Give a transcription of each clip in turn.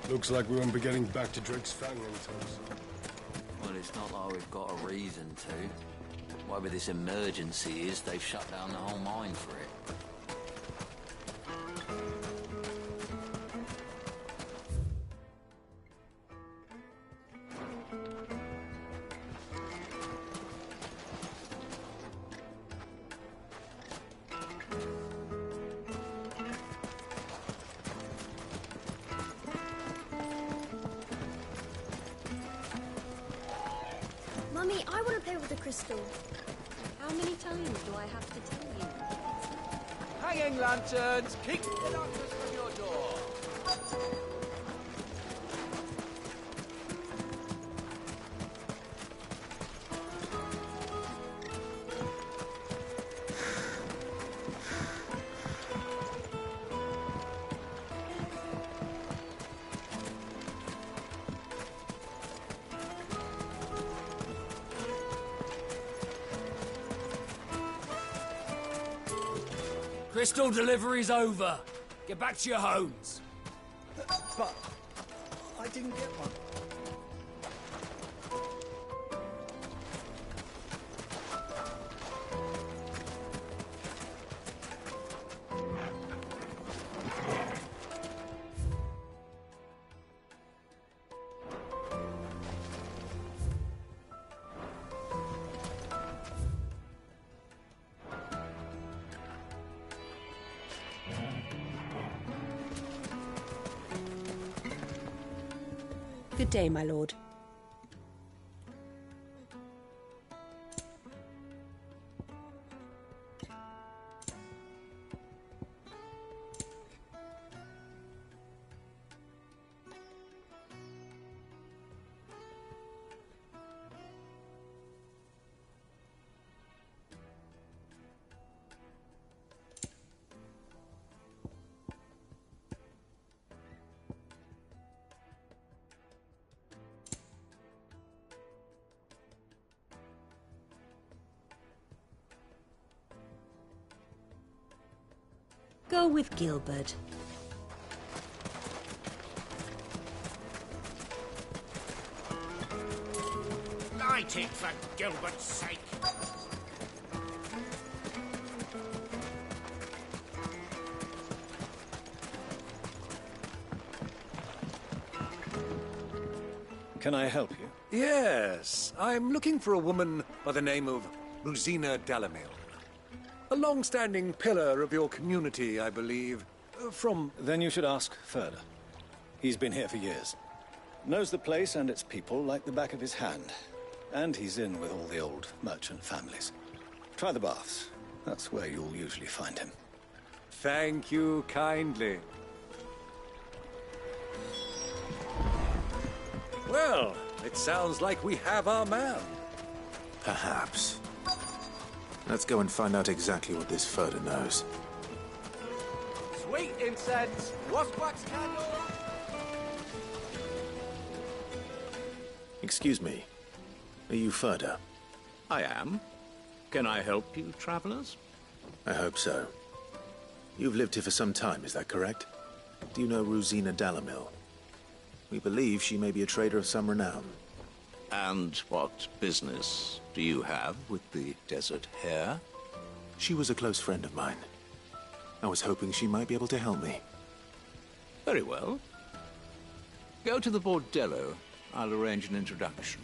Looks like we won't be getting back to Drake's Fang anytime soon. Well, it's not like we've got a reason to. Whatever this emergency is, they've shut down the whole mine for it. Mummy, I want to play with the crystal. How many times do I have to tell you? Hanging lanterns, keep the darkness from your door. Crystal delivery's over. Get back to your homes. But I didn't get one. Good day, my lord. Go with Gilbert. Light it for Gilbert's sake. Can I help you? Yes, I'm looking for a woman by the name of Rosina Dalamil. A long-standing pillar of your community, I believe. From... Then you should ask Ferda. He's been here for years. Knows the place and its people like the back of his hand. And he's in with all the old merchant families. Try the baths. That's where you'll usually find him. Thank you kindly. Well, it sounds like we have our man. Perhaps. Let's go and find out exactly what this Ferda knows. Sweet incense, wasp wax candle. Excuse me. Are you Ferda? I am. Can I help you, travelers? I hope so. You've lived here for some time, is that correct? Do you know Rosina Dalamil? We believe she may be a trader of some renown. And what business do you have with the desert hare? She was a close friend of mine. I was hoping she might be able to help me. Very well. Go to the bordello. I'll arrange an introduction.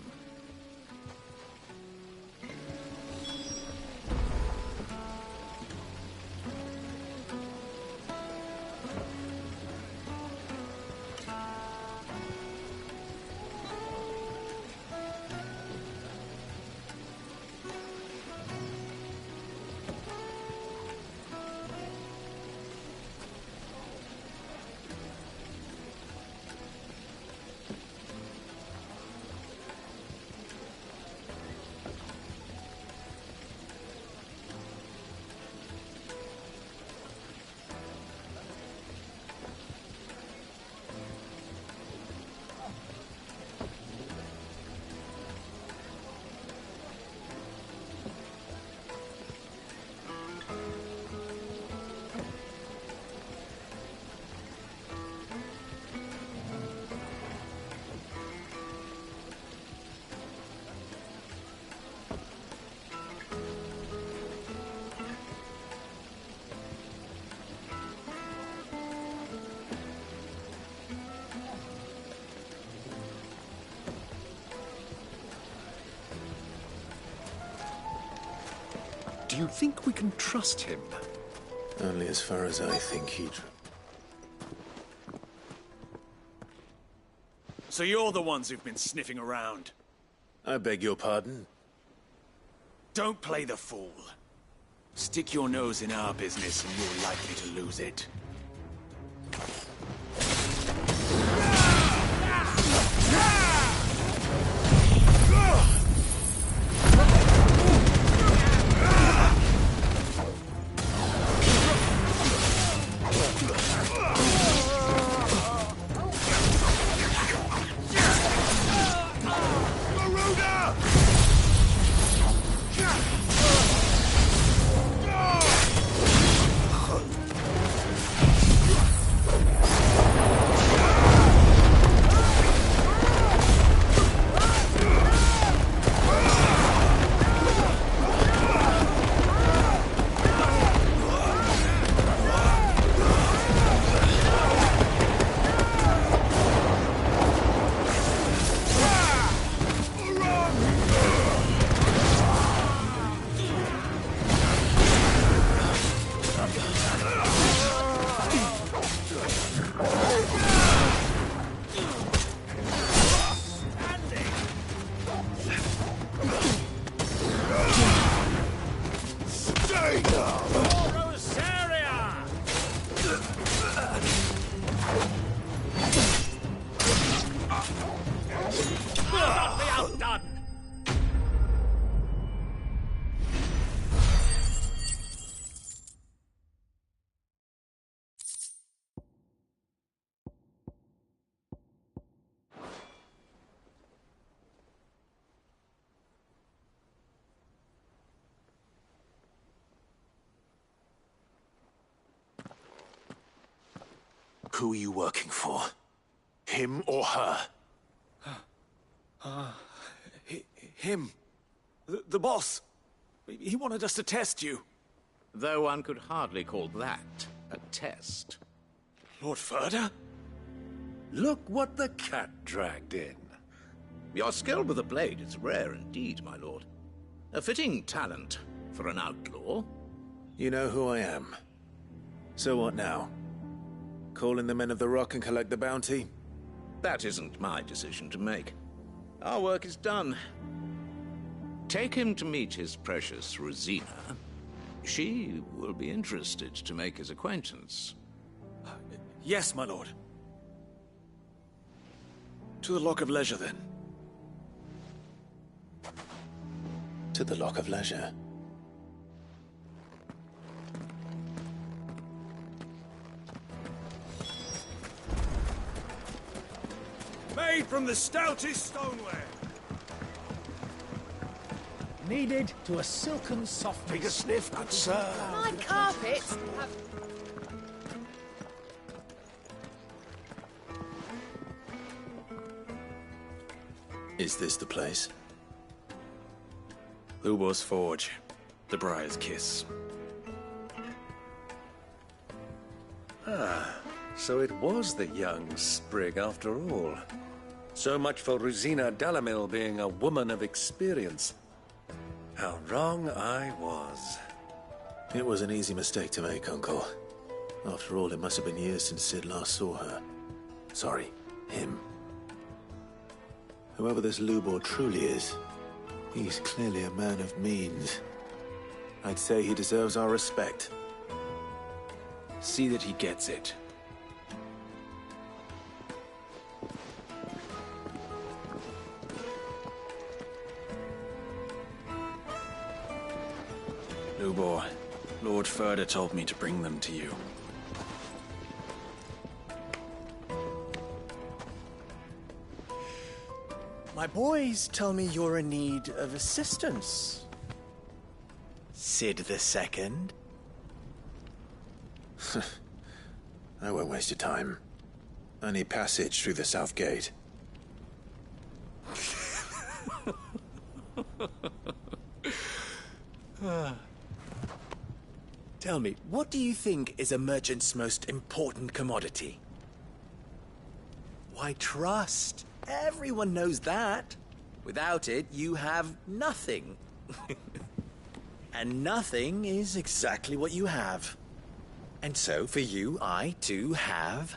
Do you think we can trust him? Only as far as I think he'd... So you're the ones who've been sniffing around. I beg your pardon? Don't play the fool. Stick your nose in our business and you're likely to lose it. Who are you working for? Him or her? Him. The boss. He wanted us to test you. Though one could hardly call that a test. Lord Furder? Look what the cat dragged in. Your skill with the blade is rare indeed, my lord. A fitting talent for an outlaw. You know who I am. So what now? Call in the Men of the Rock and collect the bounty? That isn't my decision to make. Our work is done. Take him to meet his precious Rosina. She will be interested to make his acquaintance. Yes, my lord. To the Lock of Leisure, then. To the Lock of Leisure. Made from the stoutest stoneware. Kneaded to a silken softness. Take a sniff, good sir. My carpets have... Is this the place? Lubor's Forge. The Briar's Kiss. So it was the young sprig after all. So much for Rosina Dalamil being a woman of experience. How wrong I was. It was an easy mistake to make, Uncle. After all, it must have been years since Sid last saw her. Sorry, him. Whoever this Lubor truly is, he's clearly a man of means. I'd say he deserves our respect. See that he gets it. Lubor, Lord Furder told me to bring them to you. My boys tell me you're in need of assistance. Sid the Second? I won't waste your time. I need passage through the south gate. Tell me, what do you think is a merchant's most important commodity? Why, trust. Everyone knows that. Without it, you have nothing. And nothing is exactly what you have. And so, for you, I, too, have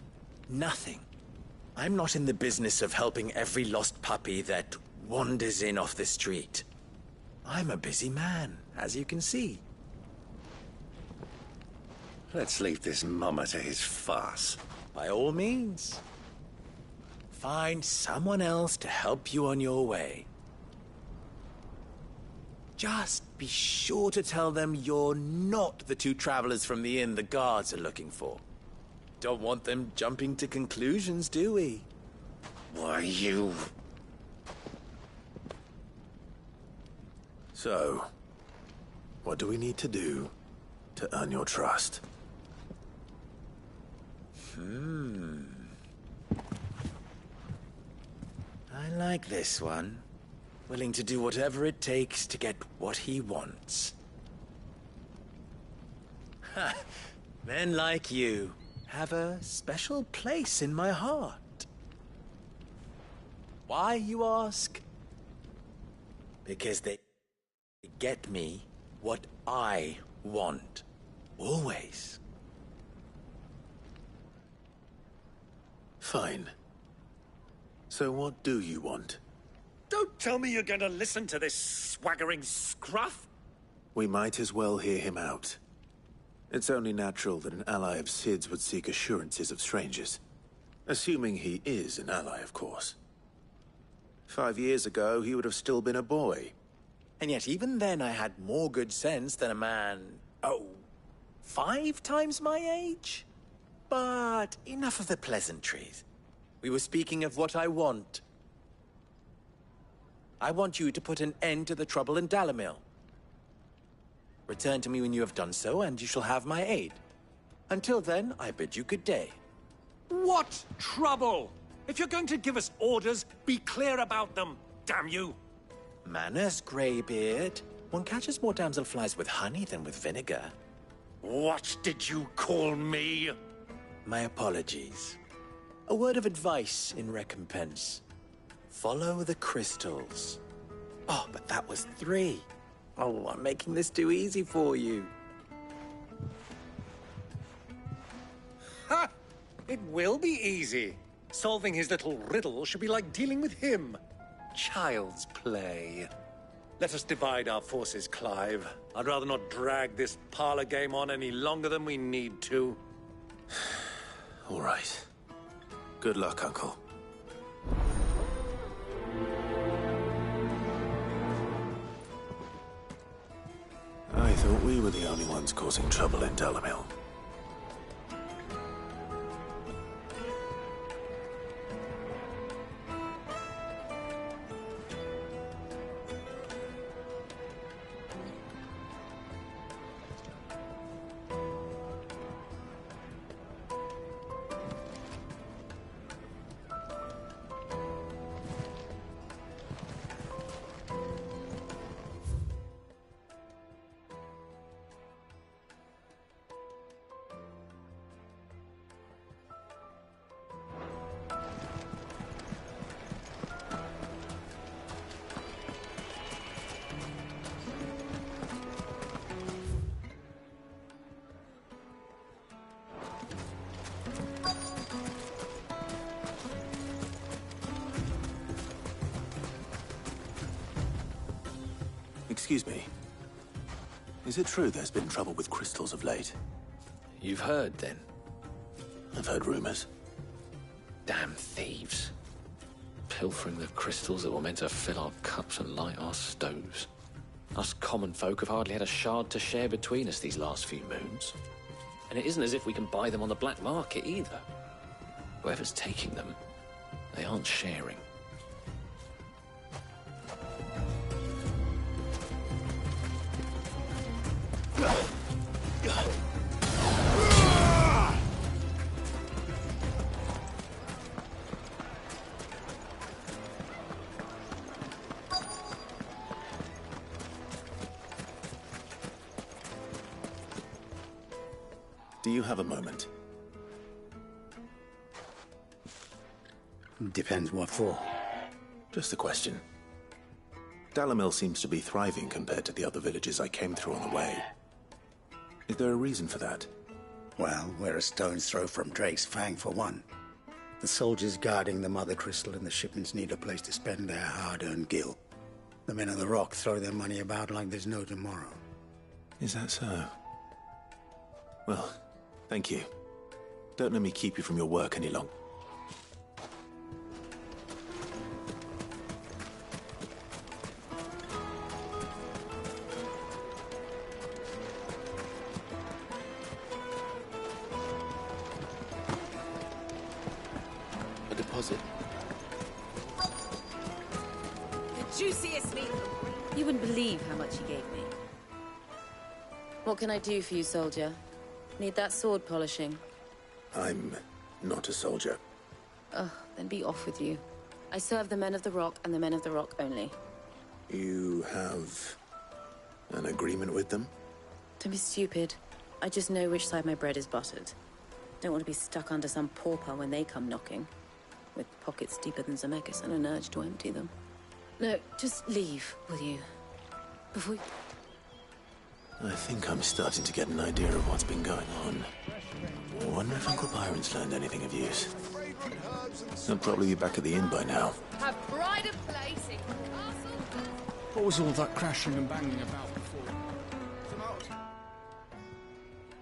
nothing. I'm not in the business of helping every lost puppy that wanders in off the street. I'm a busy man, as you can see. Let's leave this mummer to his farce. By all means. Find someone else to help you on your way. Just be sure to tell them you're not the two travelers from the inn the guards are looking for. Don't want them jumping to conclusions, do we? Why, you... So, what do we need to do to earn your trust? I like this one. Willing to do whatever it takes to get what he wants. Ha! Men like you have a special place in my heart. Why, you ask? Because they get me what I want. Always. Fine. So what do you want? Don't tell me you're going to listen to this swaggering scruff! We might as well hear him out. It's only natural that an ally of Sid's would seek assurances of strangers. Assuming he is an ally, of course. 5 years ago, he would have still been a boy. And yet even then I had more good sense than a man, 5 times my age? But enough of the pleasantries. We were speaking of what I want. I want you to put an end to the trouble in Dalamil. Return to me when you have done so, and you shall have my aid. Until then, I bid you good day. What trouble? If you're going to give us orders, be clear about them, damn you! Manners, Greybeard. One catches more damselflies with honey than with vinegar. What did you call me? My apologies. A word of advice in recompense. Follow the crystals. Oh, but that was 3. Oh, I'm making this too easy for you. Ha! It will be easy. Solving his little riddle should be like dealing with him. Child's play. Let us divide our forces, Clive. I'd rather not drag this parlor game on any longer than we need to. All right. Good luck, Uncle. I thought we were the only ones causing trouble in Dalamil. Excuse me. Is it true there's been trouble with crystals of late? You've heard, then? I've heard rumors. Damn thieves. Pilfering the crystals that were meant to fill our cups and light our stoves. Us common folk have hardly had a shard to share between us these last few moons. And it isn't as if we can buy them on the black market either. Whoever's taking them, they aren't sharing. Do you have a moment? Depends what for. Just a question. Dalamil seems to be thriving compared to the other villages I came through on the way. Is there a reason for that? Well, we're a stone's throw from Drake's Fang, for one. The soldiers guarding the Mother Crystal and the shipments need a place to spend their hard-earned gil. The men of the Rock throw their money about like there's no tomorrow. Is that so? Well, thank you. Don't let me keep you from your work any longer. A deposit. The juiciest meat. You wouldn't believe how much he gave me. What can I do for you, soldier? Need that sword polishing? I'm not a soldier. Oh, then be off with you. I serve the men of the Rock and the men of the Rock only. You have an agreement with them? Don't be stupid. I just know which side my bread is buttered. Don't want to be stuck under some pauper when they come knocking. With pockets deeper than Zemeckis and an urge to empty them. No, just leave, will you? Before... I think I'm starting to get an idea of what's been going on. I wonder if Uncle Byron's learned anything of use. He'll probably be back at the inn by now. Have pride of place in castle. What was all that crashing and banging about before?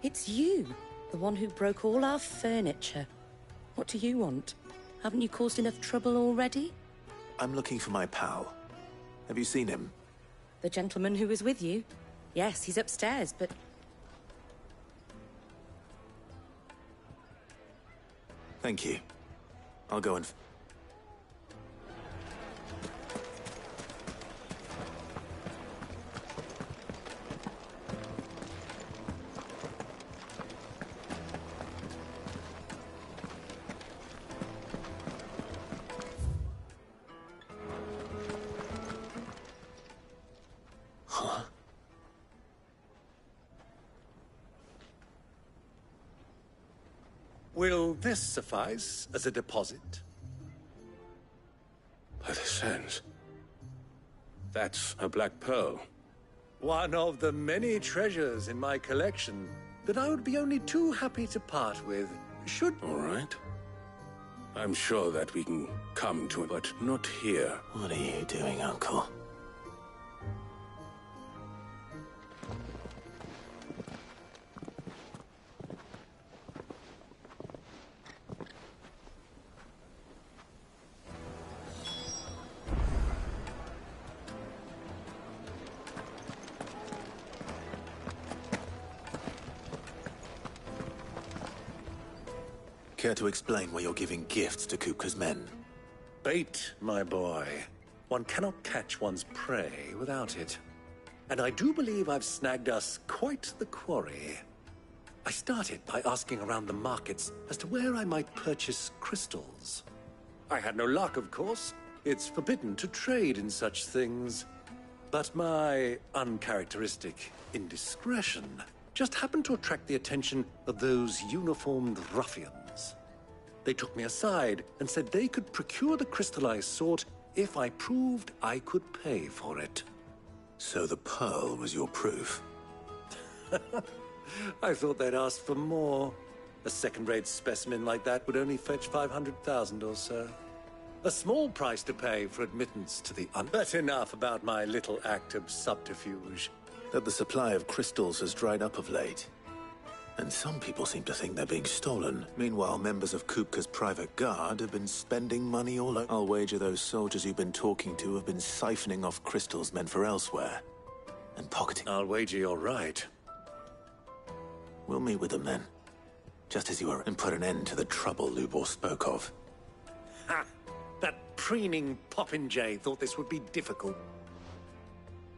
It's you, the one who broke all our furniture. What do you want? Haven't you caused enough trouble already? I'm looking for my pal. Have you seen him? The gentleman who was with you? Yes, he's upstairs, but... Thank you. I'll go and... Will this suffice as a deposit? By the sands. That's a black pearl. One of the many treasures in my collection that I would be only too happy to part with, should... All right. I'm sure that we can come to it, but not here. What are you doing, Uncle? Care to explain why you're giving gifts to Kupka's men? Bait, my boy. One cannot catch one's prey without it. And I do believe I've snagged us quite the quarry. I started by asking around the markets as to where I might purchase crystals. I had no luck, of course. It's forbidden to trade in such things. But my uncharacteristic indiscretion just happened to attract the attention of those uniformed ruffians. They took me aside and said they could procure the crystal I sought if I proved I could pay for it. So the pearl was your proof? I thought they'd asked for more. A second-rate specimen like that would only fetch 500,000 or so. A small price to pay for admittance to the But enough about my little act of subterfuge. That the supply of crystals has dried up of late. And some people seem to think they're being stolen. Meanwhile, members of Kupka's private guard have been spending money all over. I'll wager those soldiers you've been talking to have been siphoning off crystals meant for elsewhere. And pocketing. I'll wager you're right. We'll meet with them then. Just as you were, and put an end to the trouble Lubor spoke of. Ha! That preening popinjay thought this would be difficult.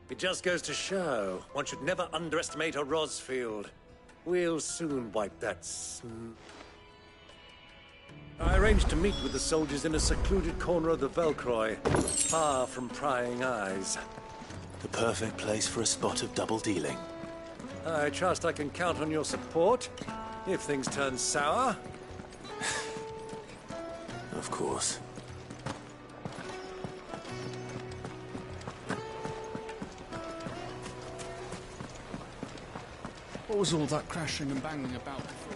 It just goes to show, one should never underestimate a Rosfield. We'll soon wipe that I arranged to meet with the soldiers in a secluded corner of the Velcroy, far from prying eyes. The perfect place for a spot of double dealing. I trust I can count on your support, if things turn sour. Of course. What was all that crashing and banging about before?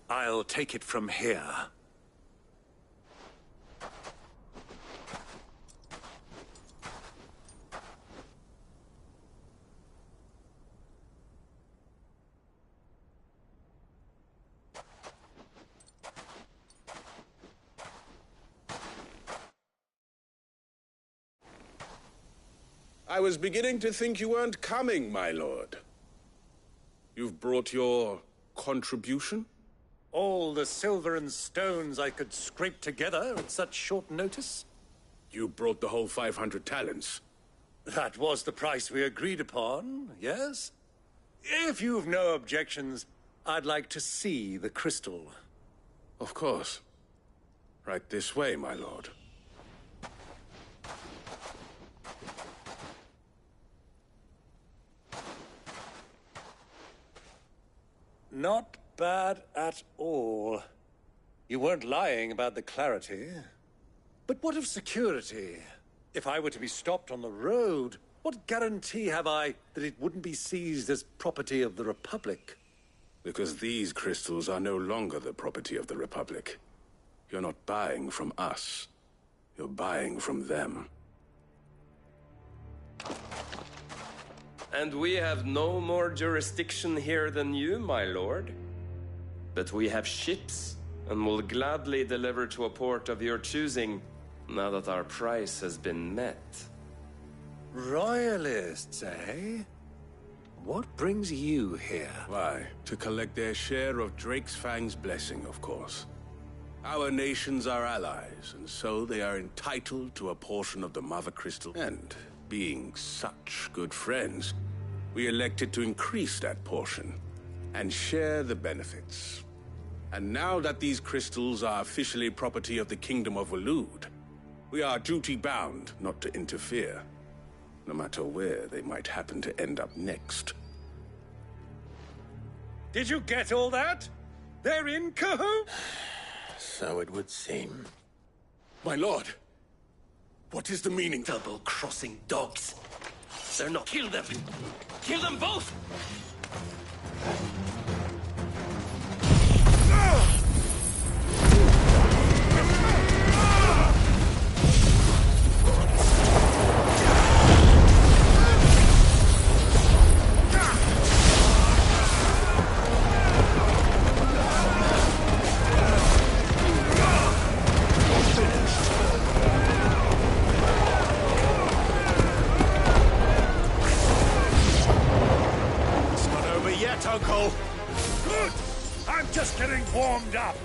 I'll take it from here. I was beginning to think you weren't coming, my lord. You've brought your contribution? All the silver and stones I could scrape together at such short notice? You brought the whole 500 talents. That was the price we agreed upon, yes? If you've no objections, I'd like to see the crystal. Of course. Right this way, my lord. Not bad at all. You weren't lying about the clarity. But what of security? If I were to be stopped on the road, what guarantee have I that it wouldn't be seized as property of the Republic? Because these crystals are no longer the property of the Republic. You're not buying from us. You're buying from them. And we have no more jurisdiction here than you, my lord. But we have ships, and will gladly deliver to a port of your choosing now that our price has been met. Royalists, eh? What brings you here? Why, to collect their share of Drake's Fang's blessing, of course. Our nations are allies, and so they are entitled to a portion of the Mother Crystal. And, being such good friends, we elected to increase that portion and share the benefits. And now that these crystals are officially property of the Kingdom of Waloed, we are duty-bound not to interfere, no matter where they might happen to end up next. Did you get all that? They're in cahoots? So it would seem. My lord, what is the meaning? Double-crossing dogs. They're not... Kill them! Kill them both! Uncle! Good! I'm just getting warmed up!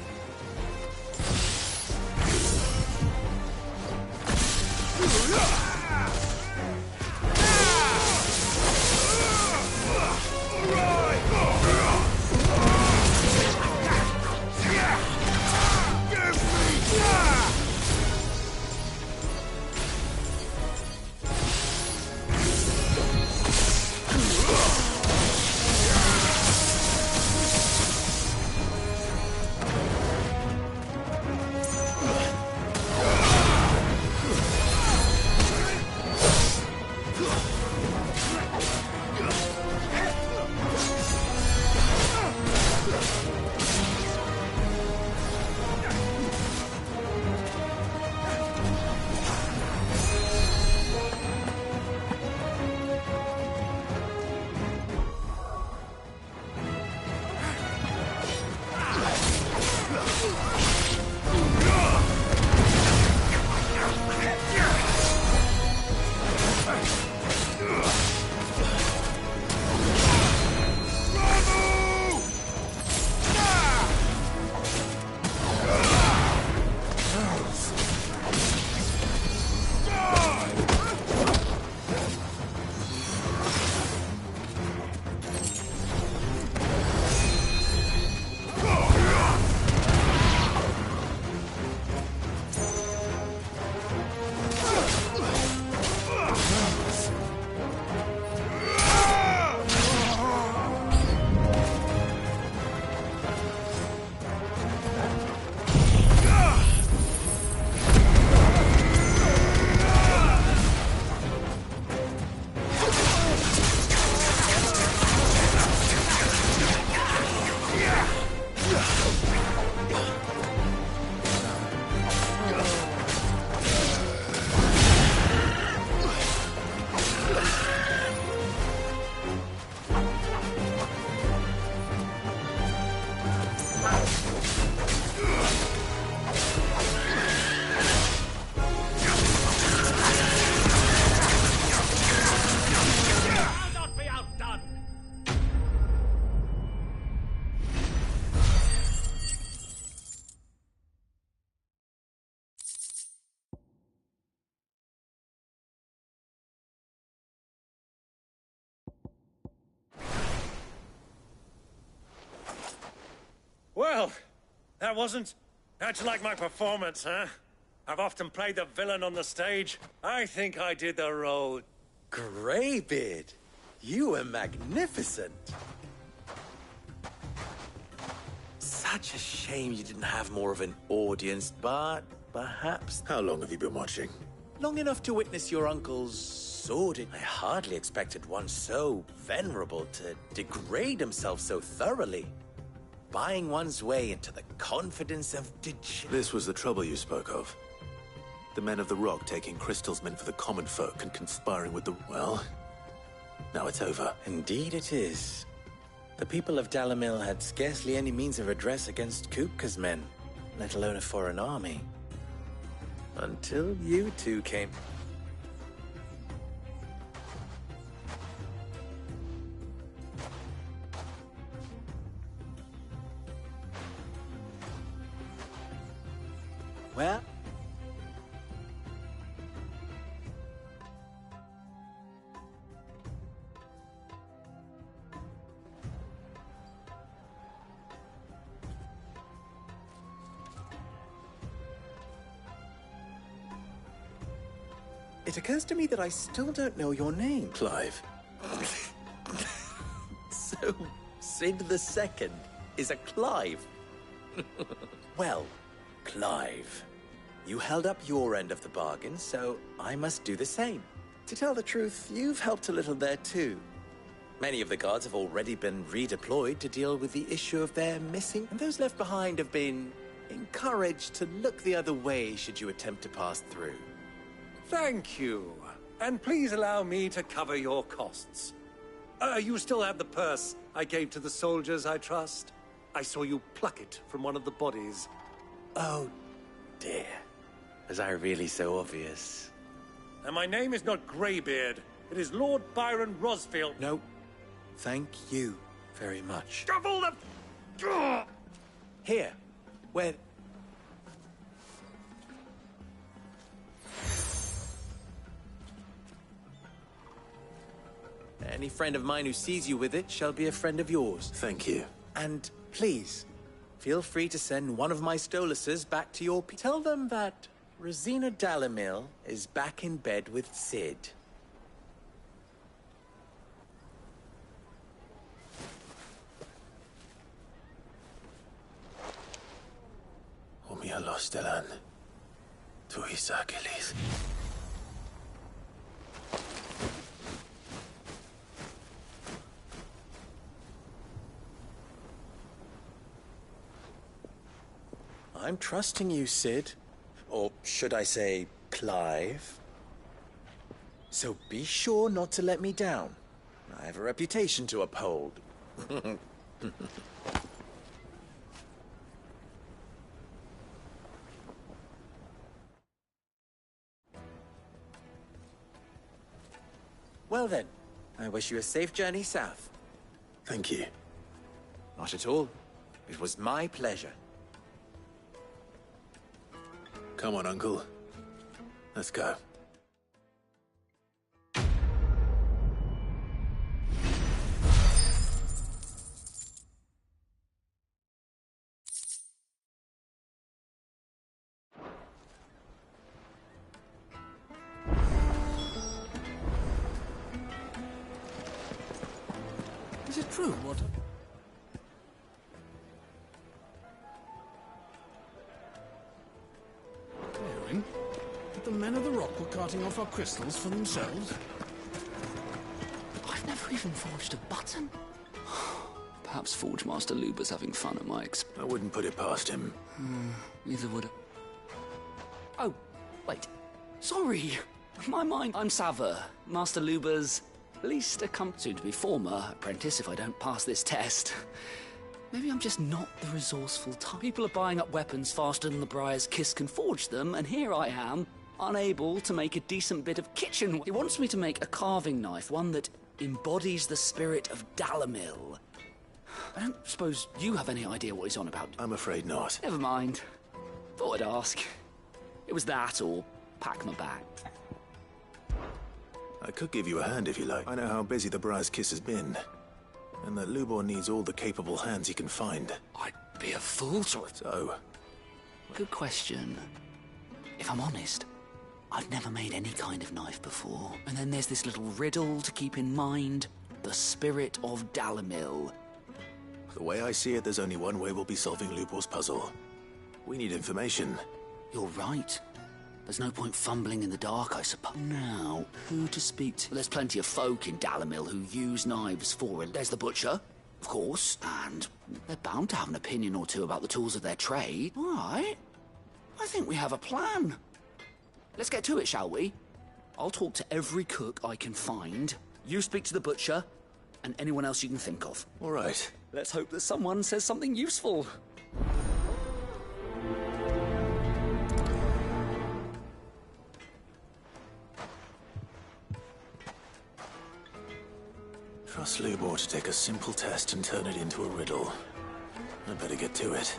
Well, that wasn't... How'd you like my performance, huh? I've often played the villain on the stage. I think I did the role. Greybeard, you were magnificent. Such a shame you didn't have more of an audience, but perhaps... How long have you been watching? Long enough to witness your uncle's sordid... I hardly expected one so venerable to degrade himself so thoroughly. Buying one's way into the confidence of This was the trouble you spoke of. The men of the Rock taking crystals meant for the common folk and conspiring with the... Well, now it's over. Indeed it is. The people of Dalamil had scarcely any means of redress against Kupka's men, let alone a foreign army. Until you two came. Well, it occurs to me that I still don't know your name. Clive. So, Sid the Second is a Clive. Well, Clive, you held up your end of the bargain, so I must do the same. To tell the truth, you've helped a little there too. Many of the guards have already been redeployed to deal with the issue of their missing, and those left behind have been encouraged to look the other way should you attempt to pass through. Thank you. And please allow me to cover your costs. You still have the purse I gave to the soldiers, I trust? I saw you pluck it from one of the bodies. Oh, dear. Was I really so obvious? And my name is not Greybeard. It is Lord Byron Rosfield. No. Thank you very much. Shovel the... Here. Where... Any friend of mine who sees you with it shall be a friend of yours. Thank you. And please, feel free to send one of my Stoluses back to your... Tell them that Rosina Dalamil is back in bed with Sid. Omia Lostelan. Tuisa Achilles. I'm trusting you, Sid. Or should I say, Clive? So be sure not to let me down. I have a reputation to uphold. Well then, I wish you a safe journey south. Thank you. Not at all. It was my pleasure. Come on, Uncle. Let's go. Is it true what... Clearing? That the men of the rock were carting off our crystals for themselves? I've never even forged a button. Perhaps Forge Master Luber's having fun at my expense. I wouldn't put it past him. Neither would I. Oh, wait. Sorry. My mind. I'm Sava, Master Luber's least soon to be former apprentice if I don't pass this test. Maybe I'm just not the resourceful type. People are buying up weapons faster than the Briar's Kiss can forge them, and here I am, unable to make a decent bit of kitchen. He wants me to make a carving knife, one that embodies the spirit of Dalamil. I don't suppose you have any idea what he's on about. I'm afraid not. Never mind. Thought I'd ask. It was that or pack my bag. I could give you a hand if you like. I know how busy the Briar's Kiss has been, and that Lubor needs all the capable hands he can find. I'd be a fool to... So? Good question. If I'm honest, I've never made any kind of knife before. And then there's this little riddle to keep in mind. The spirit of Dalamil. The way I see it, there's only one way we'll be solving Lubor's puzzle. We need information. You're right. There's no point fumbling in the dark, I suppose. Now, who to speak to? Well, there's plenty of folk in Dalamil who use knives for it. There's the butcher, of course, and they're bound to have an opinion or two about the tools of their trade. All right. I think we have a plan. Let's get to it, shall we? I'll talk to every cook I can find. You speak to the butcher, and anyone else you can think of. All right. Let's hope that someone says something useful. Slubor to take a simple test and turn it into a riddle. I better get to it.